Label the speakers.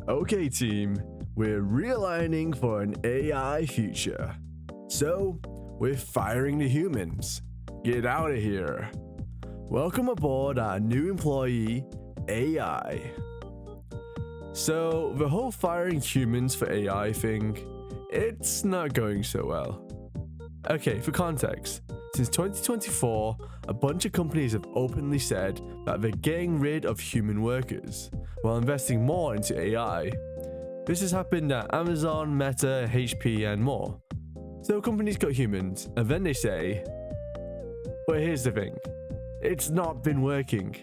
Speaker 1: Okay, team, we're realigning for an AI future. So, we're firing the humans. Get out of here. Welcome aboard our new employee, AI. So, the whole firing humans for AI thing, it's not going so well. Okay, for context, since 2024, a bunch of companies have openly said that they're getting rid of human workers while investing more into AI. This has happened at Amazon, Meta, HP, and more. So companies got humans, and then they say, but here's the thing, it's not been working.